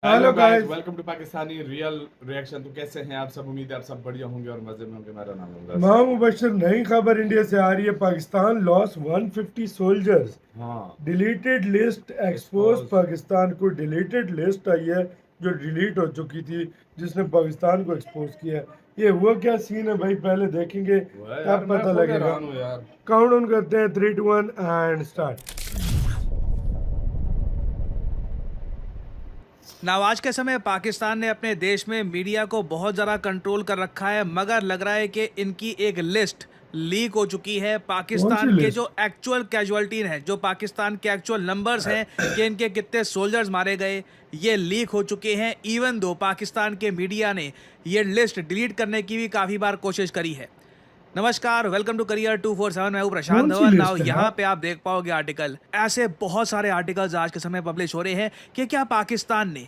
Hello guys, welcome to Pakistani real reaction. तो कैसे हैं आप सब? उम्मीद है आप सब बढ़िया होंगे और मजे में होंगे। मेरा नाम है उमरान। मैं मुबशर। नई खबर इंडिया से आ रही है। Pakistan loss 150 soldiers. हाँ, deleted list expose. Expose Pakistan को डिलीटेड लिस्ट आई है जो डिलीट हो चुकी थी, जिसने पाकिस्तान को एक्सपोज किया है। ये हुआ क्या सीन है भाई, पहले देखेंगे हुआ है यार, तब मैं पता खुद लगेगा। हैरान हूँ यार। काउंट डाउन करते हैं, 3 2 1 एंड स्टार्ट। नाउ आज के समय पाकिस्तान ने अपने देश में मीडिया को बहुत ज़्यादा कंट्रोल कर रखा है, मगर लग रहा है कि इनकी एक लिस्ट लीक हो चुकी है। कौन सी पाकिस्तान के लिस्ट? जो एक्चुअल कैजुअल्टी हैं, जो पाकिस्तान के एक्चुअल नंबर्स हैं कि इनके कितने सोल्जर्स मारे गए, ये लीक हो चुके हैं। इवन दो पाकिस्तान के मीडिया ने ये लिस्ट डिलीट करने की भी काफ़ी बार कोशिश करी है। नमस्कार, वेलकम टू करियर 247। मैं हूं प्रशांत कौन सी धवन। नाउ लिस्ट है यहाँ यार? पे आप देख पाओगे आर्टिकल, ऐसे बहुत सारे आर्टिकल्स आज के समय पब्लिश हो रहे हैं कि क्या पाकिस्तान ने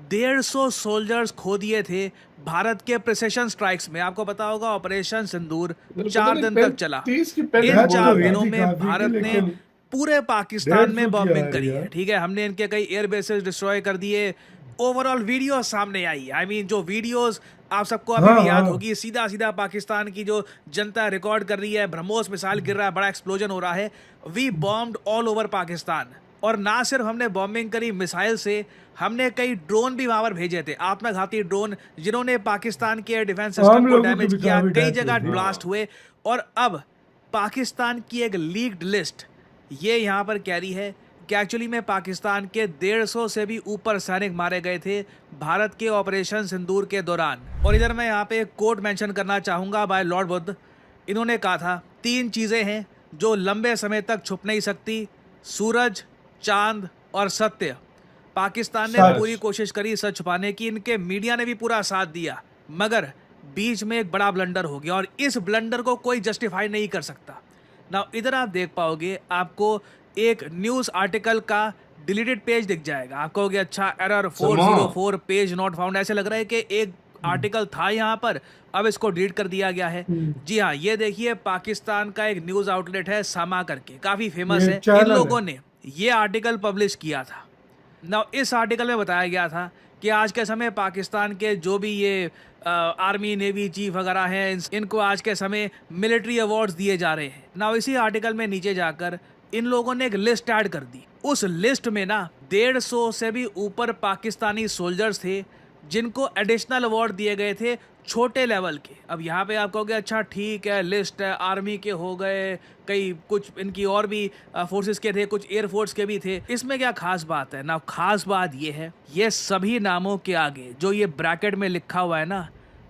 150 सोल्जर्स खो दिए थे भारत के प्रिसिशन स्ट्राइक्स में। आपको पता होगा ऑपरेशन सिंदूर मतलब पता 4 नहीं दिन तक चला। 35 की इन पेंडिंग डेथ बोल तो 4 रहा हुई था। दिनों थी में काफी की, भारत ने लेकिन पूरे पाकिस्तान 150 में की आ बॉम्बिंग रही करी है। है। ठीक है, हमने इनके कई एयर बेसेस डिस्ट्रॉय कर दिए। ओवरऑल वीडियो सामने आई है। आई मीन जो वीडियोस आप सबको अभी हाँ भी याद हाँ। होगी, सीधा सीधा पाकिस्तान की जो जनता रिकॉर्ड कर रही है, ब्रह्मोस मिसाइल गिर रहा है, बड़ा एक्सप्लोजन हो रहा है। We bombed all over Pakistan. और ना सिर्फ हमने बॉम्बिंग करी मिसाइल से, हमने कई ड्रोन भी वहां पर भेजे थे, आत्मघाती ड्रोन, जिन्होंने पाकिस्तान के एयर डिफेंस सिस्टम आम को लोगों की डैमेज भी किया। काफी कई डेथ हुई जगह थी। ब्लास्ट हाँ, हुए। और अब पाकिस्तान की एक लीक्ड लिस्ट ये यहाँ पर कह रही है कि एक्चुअली में पाकिस्तान के 150 से भी ऊपर सैनिक मारे गए थे भारत के ऑपरेशन सिंदूर के दौरान। और इधर मैं यहाँ पे एक कोट मेंशन करना चाहूँगा बाय लॉर्ड बुद्ध। इन्होंने कहा था, 3 चीज़ें हैं जो लंबे समय तक छुप नहीं सकती, सूरज, चांद और सत्य। पाकिस्तान ने सच। पूरी कोशिश करी सच छुपाने की, इनके मीडिया ने भी पूरा साथ दिया, मगर बीच में एक बड़ा ब्लंडर हो गया और इस ब्लंडर को कोई जस्टिफाई नहीं कर सकता। ना इधर आप देख पाओगे, आपको एक न्यूज़ आर्टिकल का डिलीटेड पेज दिख जाएगा। आप कहोगे अच्छा, एरर समा 404 पेज नॉट फाउंड। ऐसे लग रहा है कि एक आर्टिकल था यहाँ पर, अब इसको डिलीट कर दिया गया है। जी हाँ, ये देखिए, पाकिस्तान का एक न्यूज़ आउटलेट है सामा करके, काफ़ी फेमस ये है। इन चैनल है। लोगों ने ये आर्टिकल पब्लिश किया था। ना इस आर्टिकल में बताया गया था कि आज के समय पाकिस्तान के जो भी ये आर्मी नेवी चीफ वगैरह हैं, इनको आज के समय मिलिट्री अवार्ड्स दिए जा रहे हैं। ना इसी आर्टिकल में नीचे जाकर इन लोगों ने एक लिस्ट ऐड कर दी। उस लिस्ट में ना 150 से भी ऊपर पाकिस्तानी सोल्जर्स थे जिनको एडिशनल अवार्ड दिए गए थे, छोटे लेवल के। अब यहाँ पे आप कहोगे अच्छा ठीक है, लिस्ट है, आर्मी के हो गए, कई कुछ इनकी और भी फोर्सेस के थे, कुछ एयरफोर्स के भी थे। इसमें क्या खास बात है ना? खास बात ये है, ये सभी नामों के आगे जो ये ब्रैकेट में लिखा हुआ है ना,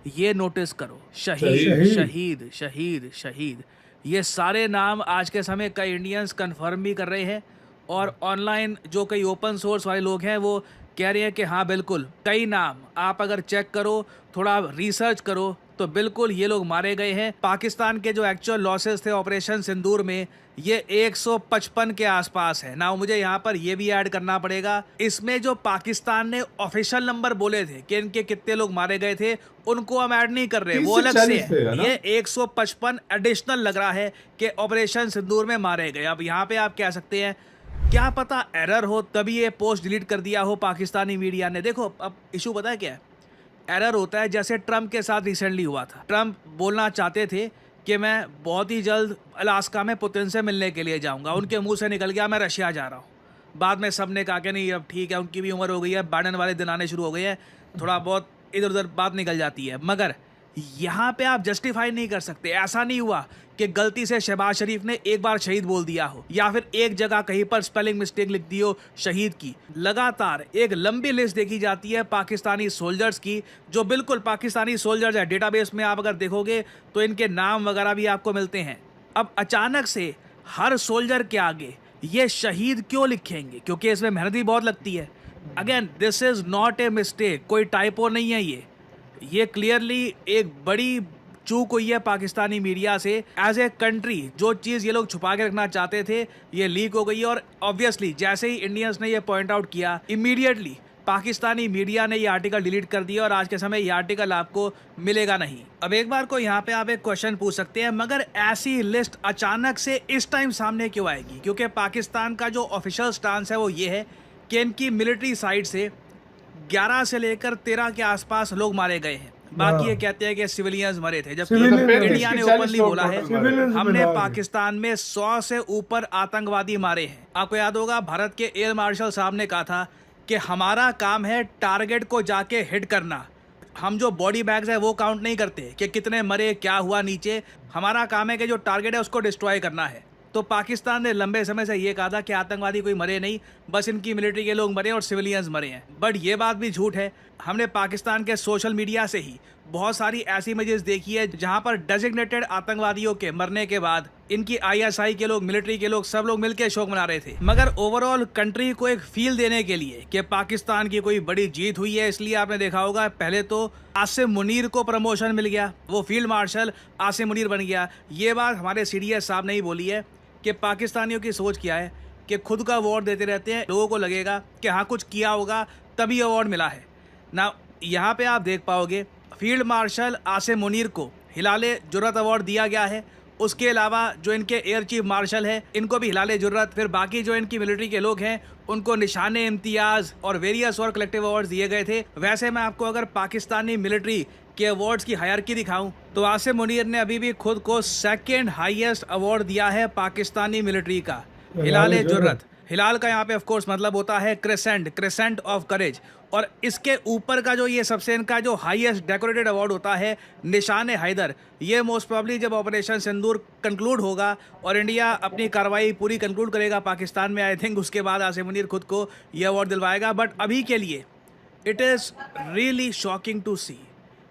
ये नोटिस करो, शहीद शहीद। शहीद। शहीद शहीद शहीद। ये सारे नाम आज के समय कई इंडियंस कंफर्म भी कर रहे हैं। और ऑनलाइन जो कई ओपन सोर्स वाले लोग हैं वो कह रहे हैं कि हाँ बिल्कुल, कई नाम आप अगर चेक करो, थोड़ा रिसर्च करो, तो बिल्कुल ये लोग मारे गए हैं। पाकिस्तान के जो एक्चुअल लॉसेस थे ऑपरेशन सिंदूर में, ये 155 के आसपास है ना। मुझे यहाँ पर ये भी ऐड करना पड़ेगा, इसमें जो पाकिस्तान ने ऑफिशियल नंबर बोले थे कि इनके कितने लोग मारे गए थे, उनको हम ऐड नहीं कर रहे, 30 वो से अलग से 40 थे, है। है ना? ये 155 एडिशनल लग रहा है कि ऑपरेशन सिंदूर में मारे गए। अब यहाँ पे आप कह सकते हैं क्या पता एरर हो, तभी ये पोस्ट डिलीट कर दिया हो पाकिस्तानी मीडिया ने। देखो, अब इशू पता है क्या है? एरर होता है जैसे ट्रम्प के साथ रिसेंटली हुआ था। ट्रम्प बोलना चाहते थे कि मैं बहुत ही जल्द अलास्का में पुतिन से मिलने के लिए जाऊंगा, उनके मुंह से निकल गया मैं रशिया जा रहा हूँ। बाद में सब ने कहा कि नहीं अब ठीक है, उनकी भी उम्र हो गई है, बाइडेन वाले दिन आने शुरू हो गए हैं, थोड़ा बहुत इधर उधर बात निकल जाती है। मगर यहाँ पे आप जस्टिफाई नहीं कर सकते। ऐसा नहीं हुआ कि गलती से शहबाज शरीफ ने एक बार शहीद बोल दिया हो, या फिर एक जगह कहीं पर स्पेलिंग मिस्टेक लिख दी हो शहीद की। लगातार एक लंबी लिस्ट देखी जाती है पाकिस्तानी सोल्जर्स की, जो बिल्कुल पाकिस्तानी सोल्जर्स है। डेटाबेस में आप अगर देखोगे तो इनके नाम वगैरह भी आपको मिलते हैं। अब अचानक से हर सोल्जर के आगे ये शहीद क्यों लिखेंगे? क्योंकि इसमें मेहनत भी बहुत लगती है। Again, this is not a mistake, कोई टाइपो नहीं है ये क्लियरली एक बड़ी चूक हुई है पाकिस्तानी मीडिया से। एज ए कंट्री जो चीज़ ये लोग छुपा के रखना चाहते थे, ये लीक हो गई है। और ऑब्वियसली जैसे ही इंडियंस ने ये पॉइंट आउट किया, इमीडिएटली पाकिस्तानी मीडिया ने ये आर्टिकल डिलीट कर दिया और आज के समय ये आर्टिकल आपको मिलेगा नहीं। अब एक बार को यहाँ पे आप एक क्वेश्चन पूछ सकते हैं, मगर ऐसी लिस्ट अचानक से इस टाइम सामने क्यों आएगी? क्योंकि पाकिस्तान का जो ऑफिशियल स्टांस है वो ये है कि इनकी मिलिट्री साइड से 11 से लेकर 13 के आसपास लोग मारे गए हैं। बाकी ये कहते हैं कि सिविलियंस मरे थे, जबकि Civilians- इंडिया ने 40 ओपनली लोग बोला है total मारे। Civilians हमने मिला के। पाकिस्तान में 100 से ऊपर आतंकवादी मारे हैं। आपको याद होगा भारत के एयर मार्शल साहब ने कहा था कि हमारा काम है टारगेट को जाके हिट करना, हम जो बॉडी बैग्स है वो काउंट नहीं करते कि कितने मरे, क्या हुआ नीचे। हमारा काम है कि जो टारगेट है उसको डिस्ट्रॉय करना है। तो पाकिस्तान ने लंबे समय से ये कहा था कि आतंकवादी कोई मरे नहीं, बस इनकी मिलिट्री के लोग मरे और सिविलियंस मरे हैं। बट ये बात भी झूठ है। हमने पाकिस्तान के सोशल मीडिया से ही बहुत सारी ऐसी इमेजेस देखी है जहां पर डेजिग्नेटेड आतंकवादियों के मरने के बाद इनकी आईएसआई के लोग, मिलिट्री के लोग, सब लोग मिलकर शोक मना रहे थे। मगर ओवरऑल कंट्री को एक फील देने के लिए कि पाकिस्तान की कोई बड़ी जीत हुई है, इसलिए आपने देखा होगा पहले तो आसिम मुनीर को प्रमोशन मिल गया, वो फील्ड मार्शल आसिम मुनीर बन गया। ये बात हमारे सीडीएस साहब ने ही बोली है कि पाकिस्तानियों की सोच क्या है कि खुद का अवार्ड देते रहते हैं, लोगों को लगेगा कि हाँ कुछ किया होगा तभी अवार्ड मिला है ना। यहाँ पे आप देख पाओगे फील्ड मार्शल आसिम मुनीर को हिलाले जुर्रत अवार्ड दिया गया है। उसके अलावा जो इनके एयर चीफ मार्शल है इनको भी हिलाले जुर्रत, फिर बाकी जो इनकी मिलिट्री के लोग हैं उनको निशाने इम्तियाज़ और वेरियस और कलेक्टिव अवार्ड्स दिए गए थे। वैसे मैं आपको अगर पाकिस्तानी मिलिट्री के अवार्ड्स की हायरार्की दिखाऊं तो आसिम मुनीर ने अभी भी खुद को सेकंड हाईएस्ट अवार्ड दिया है पाकिस्तानी मिलिट्री का, हिलाले जुर्रत। हिलाल का यहाँ पे ऑफ कोर्स मतलब होता है क्रेसेंट ऑफ करेज। और इसके ऊपर का जो ये सबसे इनका जो हाईएस्ट डेकोरेटेड अवार्ड होता है निशान हैदर, ये मोस्ट प्रॉब्ली जब ऑपरेशन सिंदूर कंक्लूड होगा और इंडिया अपनी कार्रवाई पूरी कंक्लूड करेगा पाकिस्तान में, आई थिंक उसके बाद आसिम मुनीर खुद को ये अवार्ड दिलवाएगा। बट अभी के लिए it is really shocking to see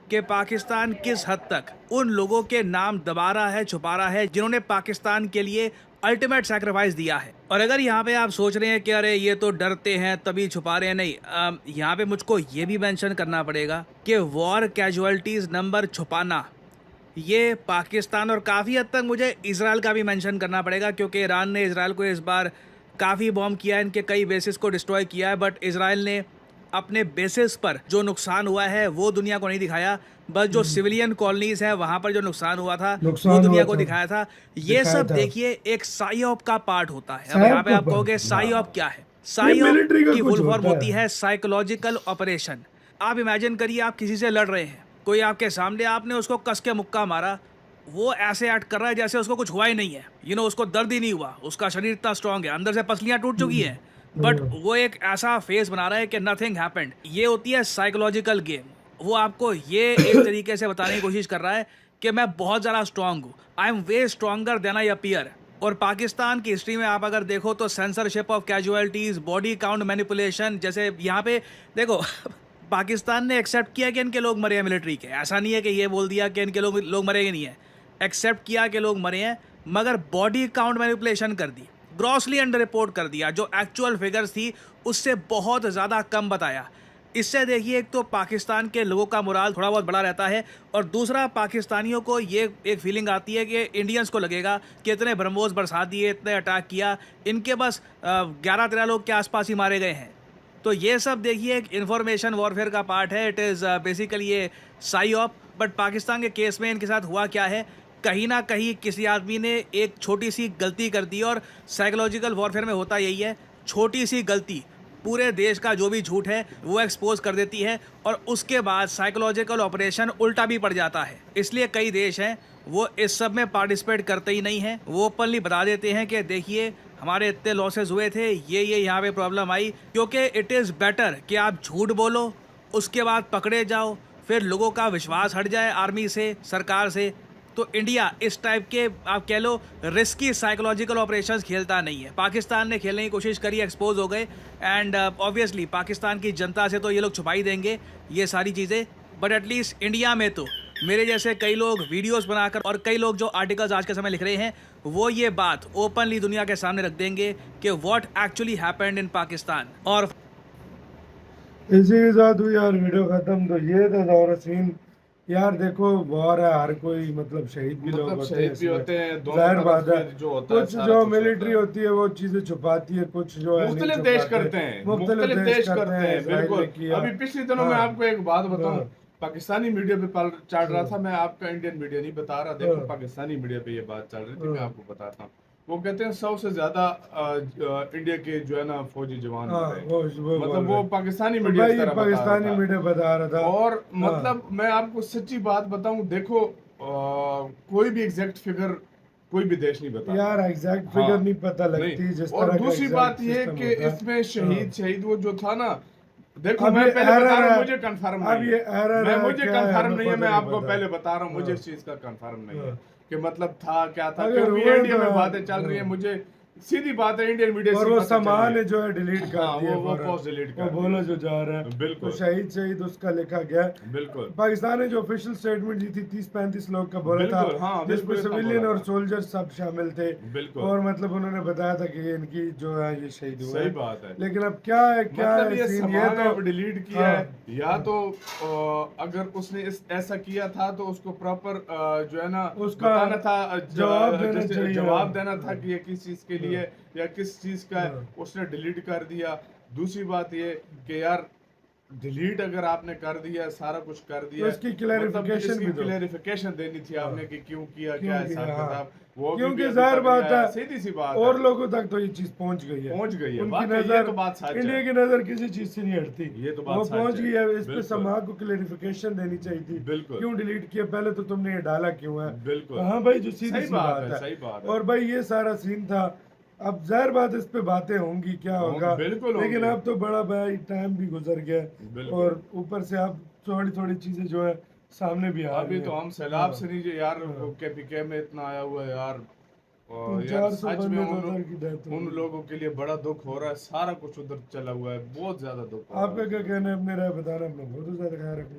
कि पाकिस्तान किस हद तक उन लोगों के नाम दबा रहा है, छुपा रहा है जिन्होंने पाकिस्तान के लिए अल्टीमेट सैक्रिफाइस दिया है। और अगर यहाँ पे आप सोच रहे हैं कि अरे ये तो डरते हैं तभी छुपा रहे हैं, नहीं, यहाँ पे मुझको ये भी मेंशन करना पड़ेगा कि वॉर कैजुअलिटीज़ नंबर छुपाना ये पाकिस्तान और काफ़ी हद तक मुझे इजराइल का भी मेंशन करना पड़ेगा, क्योंकि ईरान ने इजराइल को इस बार काफ़ी बॉम्ब किया है, इनके कई बेसिस को डिस्ट्रॉय किया है। बट इजराइल ने अपने बेसिस पर जो नुकसान हुआ है वो दुनिया को नहीं दिखाया, बस जो सिविलियन कॉलोनीज है वहां पर जो नुकसान हुआ था वो दुनिया को दिखाया था। ये सब देखिए एक साइऑप का पार्ट होता है। अब यहाँ पे आप कहोगे साइऑप क्या है? साइऑप की फुल फॉर्म होती है साइकोलॉजिकल ऑपरेशन। आप इमेजिन करिए आप किसी से लड़ रहे हैं, कोई आपके सामने, आपने उसको कस के मुक्का मारा, वो ऐसे एक्ट कर रहा है जैसे उसको कुछ हुआ ही नहीं है, उसको दर्द ही नहीं हुआ, उसका शरीर इतना स्ट्रांग है, अंदर से पसलियां टूट चुकी हैं, बट वो एक ऐसा फेस बना रहा है कि नथिंग हैपेंड। ये होती है साइकोलॉजिकल गेम। वो आपको ये एक तरीके से बताने की कोशिश कर रहा है कि मैं बहुत ज़्यादा स्ट्रांग हूँ, I am way stronger than I appear. और पाकिस्तान की हिस्ट्री में आप अगर देखो तो censorship of casualties, body count manipulation, जैसे यहाँ पे देखो पाकिस्तान ने एक्सेप्ट किया कि इनके लोग मरे हैं मिलिट्री के, ऐसा नहीं है कि ये बोल दिया कि इनके लोग मरेंगे नहीं है, एक्सेप्ट किया कि लोग मरे हैं, मगर बॉडी काउंट मैनिपुलेशन कर दी, ग्रॉसली अंडर रिपोर्ट कर दिया, जो एक्चुअल फिगर्स थी उससे बहुत ज़्यादा कम बताया। इससे देखिए एक तो पाकिस्तान के लोगों का मोराल थोड़ा बहुत बड़ा रहता है, और दूसरा पाकिस्तानियों को ये एक फीलिंग आती है कि इंडियंस को लगेगा कि इतने ब्रह्मोस बरसा दिए, इतने अटैक किया, इनके बस 11-13 लोग के आसपास ही मारे गए हैं। तो ये सब देखिए एक इंफॉर्मेशन वॉरफेयर का पार्ट है, इट इज़ बेसिकली ये साइऑप। बट पाकिस्तान के केस में इनके साथ हुआ क्या है, कहीं ना कहीं किसी आदमी ने एक छोटी सी गलती कर दी, और साइकोलॉजिकल वॉरफेयर में होता यही है, छोटी सी गलती पूरे देश का जो भी झूठ है वो एक्सपोज कर देती है, और उसके बाद साइकोलॉजिकल ऑपरेशन उल्टा भी पड़ जाता है। इसलिए कई देश हैं वो इस सब में पार्टिसिपेट करते ही नहीं हैं, वो ओपनली बता देते हैं कि देखिए हमारे इतने लॉसेस हुए थे, ये यहाँ पे प्रॉब्लम आई, क्योंकि इट इज़ बेटर कि आप झूठ बोलो, उसके बाद पकड़े जाओ, फिर लोगों का विश्वास हट जाए आर्मी से, सरकार से। तो इंडिया इस टाइप के आप कह लो रिस्की साइकोलॉजिकल ऑपरेशंस खेलता नहीं है। पाकिस्तान ने खेलने की कोशिश करी, एक्सपोज हो गए, एंड ऑब्वियसली पाकिस्तान की जनता से तो ये लोग छुपा ही देंगे ये सारी चीज़ें, बट एटलीस्ट इंडिया में तो मेरे जैसे कई लोग वीडियोस बनाकर और कई लोग जो आर्टिकल्स आज के समय लिख रहे हैं वो ये बात ओपनली दुनिया के सामने रख देंगे कि what actually happened in Pakistan. और इसी के साथ हुई यार वीडियो खत्म। तो ये था और सीन यार, देखो वॉर है, हर कोई मतलब शहीद भी लोग होते हैं, जाहिर बात है। कुछ जो मिलिट्री होती है वो चीजें छुपाती है, कुछ जो है मुख्तलिफ देश करते हैं, मुख्तलिफ देश करते हैं, बिल्कुल। अभी पिछले दिनों में आपको एक बात बताऊं, पाकिस्तानी मीडिया पे चल रहा था, मैं आपका इंडियन मीडिया नहीं बता रहा, देखो पाकिस्तानी मीडिया पे ये बात चल रही थी, मैं आपको बताता हूँ। वो कहते हैं 100 से ज्यादा इंडिया के जो है ना फौजी जवान हाँ, मरे। वो मतलब वो पाकिस्तानी तो मीडिया भाई इस तरह बता रहा पाकिस्तानी था। मीडिया बता रहा था। और हाँ। मतलब मैं आपको सच्ची बात बताऊं, देखो कोई भी एग्जैक्ट फिगर कोई भी देश नहीं बता यार एग्जैक्ट हाँ, फिगर नहीं पता लगती नहीं। जिस और तरह का दूसरी एग्जैक्ट बात ये सिस्टम कि होता है। इसमें हाँ। शहीद वो जो था ना, देखो अब मैं ये पहले बता error रहा हूँ, है। मुझे कंफर्म अब नहीं ये है, error मैं है, मुझे क्या है, कंफर्म हमें नहीं है, खुद मैं नहीं आपको पता। पहले बता रहा हूँ, मुझे हाँ। इस चीज का कंफर्म नहीं है हाँ। कि मतलब था क्या था, अगर क्योंकि हुए इंडिया तो में यार, बातें चल रही है, हाँ। मुझे सीधी बात है, इंडियन मीडिया और से वो पता चल रही सामान है। जो है डिलीट कर हाँ, दिए वो फौरन। पोस्ट डिलीट वो कर बोला दी जो जा रहा है तो बिल्कुल शहीद उसका लिखा गया है। बिल्कुल पाकिस्तान ने जो ऑफिशियल स्टेटमेंट दी थी 30-35 लोग का बोला था, बिल्कुल, हाँ जिसमें बिल्कुल इतना सिविलियन बोला और था, सोल्जर सब शामिल थे। बिल्कुल और मतलब उन्होंने बताया था कि ये इनकी जो है ये शहीद हुए सही हैं। बात है। लेकिन अब क्या मतलब है ये सीन, ये सामान तो अब डिलीट किया हाँ, है, या तो अगर उसने ऐसा किया था तो उसको प्रॉपर जो है ना उसका बताना था, जवाब देना जैसे चाहिए। जवाब देना था हाँ, कि ये किस चीज के लिए या किस चीज का है, हाँ। उसने डिलीट कर दिया। दूसरी बात ये कि यार डिलीट अगर आपने कर दिया, सारा कुछ कर तो दिया, इसकी मतलब क्लैरिफिकेशन इसकी भी दो। क्लैरिफिकेशन देनी थी हाँ। आपने कि क्यों किया, क्यों क्या किया, हिसाब हाँ। किताब, वो क्योंकि अभी जाहिर तक नहीं बात आया, है सीधी सी बात और है, लोगों तक तो ये चीज पहुंच गई है। पहुंच गई है, उनकी वाकई ये नजर, तो बात सच इंडिया है, की नजर किसी चीज से नहीं हटती। ये तो बात वो सच पहुंच है, गई है, इस पे बिल्कुल समाज को क्लैरिफिकेशन देनी चाहिए थी। बिल्कुल क्यों डिलीट किया, पहले तो तुमने ये डाला क्यों है। बिल्कुल हाँ भाई, जो सीधी सही सी बात बात है, है। सही बात है। और भाई ये सारा सीन था। अब जाहिर बात इस पे बातें होंगी, क्या होगा। बिल्कुल लेकिन होंगे, अब तो बड़ा भाई टाइम भी गुजर गया है। बिल्कुल। और ऊपर से अब थोड़ी थोड़ी चीजें जो है सामने भी आ अभी रही तो हैं। हम सैलाब हाँ, से नहीं यार, हाँ। वो केपीके में इतना आया हुआ है यार, और यार 400 सच में बंदे तो उधर की डेथ हो उन गई। लोगों के लिए बड़ा दुख हो रहा है, सारा कुछ उधर चला हुआ है, बहुत ज्यादा दुख हो रहा आपका है। क्या कहना है, अपने राय बताना, अपना बहुत ज्यादा ख्याल रखना।